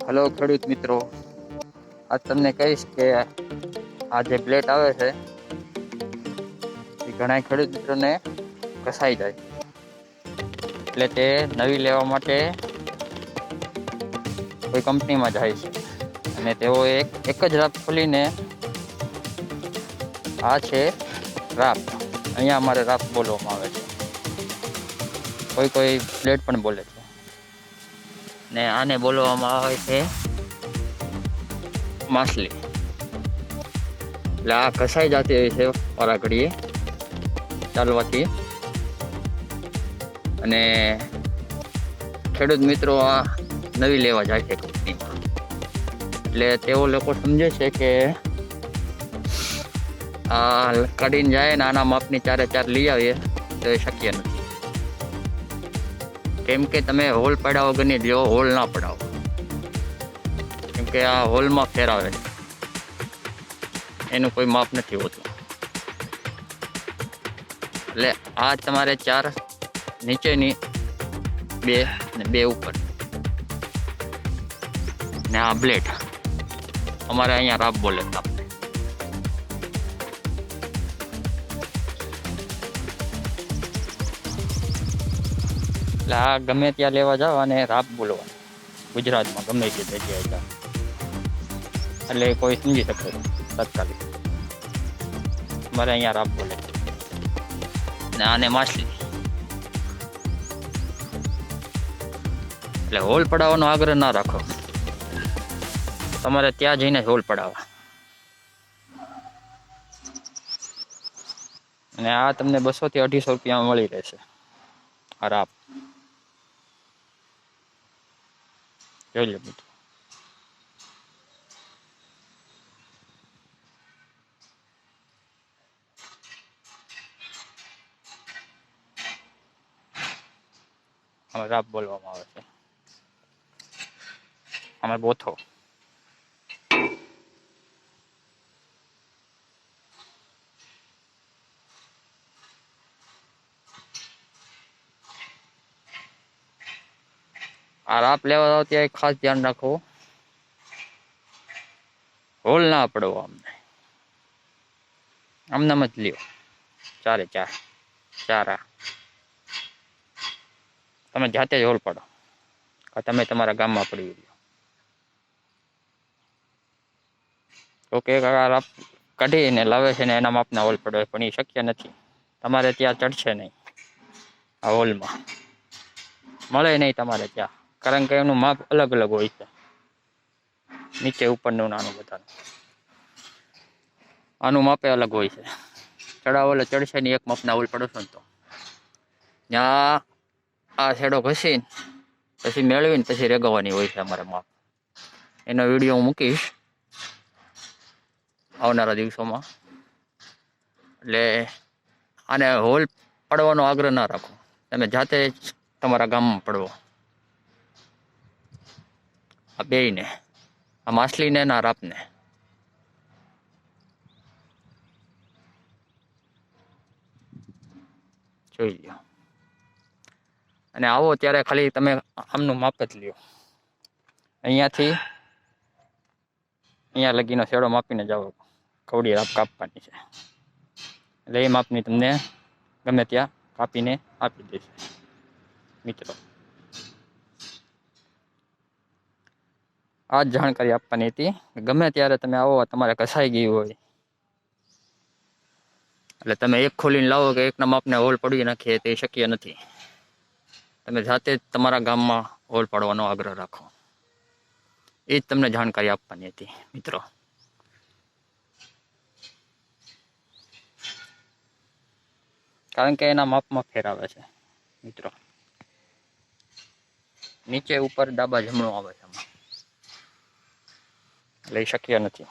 Hello ખેડૂત મિત્રો, આજ તમને કહીશ કે આ જે પ્લેટ આવે છે એ ઘણા ખેડૂત મિત્રોને ઘસાઈ જાય, એટલે તે નવી લેવા માટે કોઈ કંપનીમાં જાય છે અને તેઓ એક જ રાત ખોલીને આ છે રાપ. અહીંયા અમારે રાપ બોલવામાં આવે છે, કોઈ પ્લેટ પણ બોલે છે ને આને બોલવામાં આવે છે માછલી. એટલે આ કસાઈ જતી હોય છે વારા ઘડીએ ચાલવાથી, અને ખેડૂત મિત્રો આ નવી લેવા જાય છે કંપનીમાં. એટલે તેઓ લોકો સમજે છે કે આ કાઢીને જાય ને આના માપની 4x4 લઈ આવીએ તો એ શક્ય નથી. કેમ કે તમે હોલ પડાવો વગરની લ્યો, હોલ ના પડાવો, કેમ કે આ હોલમાં ફેરાવે છે, એનું કોઈ માપ નથી હોતું. એટલે આ તમારે 4 નીચેની, 2 અને 2 ઉપર, ને આ બ્લેડ અમારે અહીંયા રાપ બોલે છે. આપણે એટલે આ ગમે ત્યાં લેવા જાઓ અને રાપ બોલવા, ગુજરાતમાં ગમે તે જગ્યાએ જાઓ એટલે કોઈ સમજી શકે તાત્કાલિક. અમારે અહીંયા રાપ બોલે ને આને માછલી. એટલે હોલ પડાવવાનો આગ્રહ ના રાખો, તમારે ત્યાં જઈને હોલ પડાવવા. અને આ તમને 200 થી 250 રૂપિયામાં મળી રહેશે આ રાપ. જોઈ લો મિત્રો. અમે રાપ બોલવામાં આવે છે, અમે બોથો. આ રાપ લેવા જાવ ત્યાં ખાસ ધ્યાન રાખો, હોલ ના પડવો. આમનામ જ લ્યો 4x4. તમે જાતે જ હોલ પડો, તમે તમારા ગામમાં પડી લો. ઓકે, રાપ કાઢીને લાવે છે ને એના માપના હોલ પડે, પણ એ શક્ય નથી. તમારે ત્યાં ચડશે નહીં, આ હોલમાં મળે નહીં તમારે ત્યાં, કારણ કે એનું માપ અલગ અલગ હોય છે, નીચે ઉપરનું નાનું બધાનું. આનું માપે અલગ હોય છે. ચડાવો એટલે ચડશે નહીં, એક માપના હોલ પડો છો ને તો ત્યાં આ છેડો ઘસીને પછી મેળવીને પછી રેગવવાની હોય છે અમારે માપ. એનો વિડીયો હું મૂકીશ આવનારા દિવસોમાં. એટલે આને હોલ પડવાનો આગ્રહ ના રાખો, તમે જાતે જ તમારા ગામમાં પડવો. આ બેયને, આ માછલીને ના રાપને. જોઈ લો. અને આવો ત્યારે ખાલી તમે આમનું માપ જ લ્યો, અહીંયાથી અહીંયા લગીનો શેડો માપીને જાઓ. કવડી રાપ કાપવાની છે એટલે એ માપની તમને ગમે ત્યાં કાપીને આપી દેશે મિત્રો. આ જ જાણકારી આપવાની હતી. ગમે ત્યારે તમે આવો, તમારે કસાઈ ગઈ હોય એટલે તમે એક ખોલીને લાવો કે એકના માપને હોલ પડી નાખીએ તે શક્ય નથી. તમે જાતે જ તમારા ગામમાં હોલ પાડવાનો આગ્રહ રાખો. એ જ તમને જાણકારી આપવાની હતી મિત્રો. કારણ કે એના માપમાં ફેરાવે છે મિત્રો. નીચે ઉપર ડાબા જમણું આવે છે, લઈ શક્ય નથી.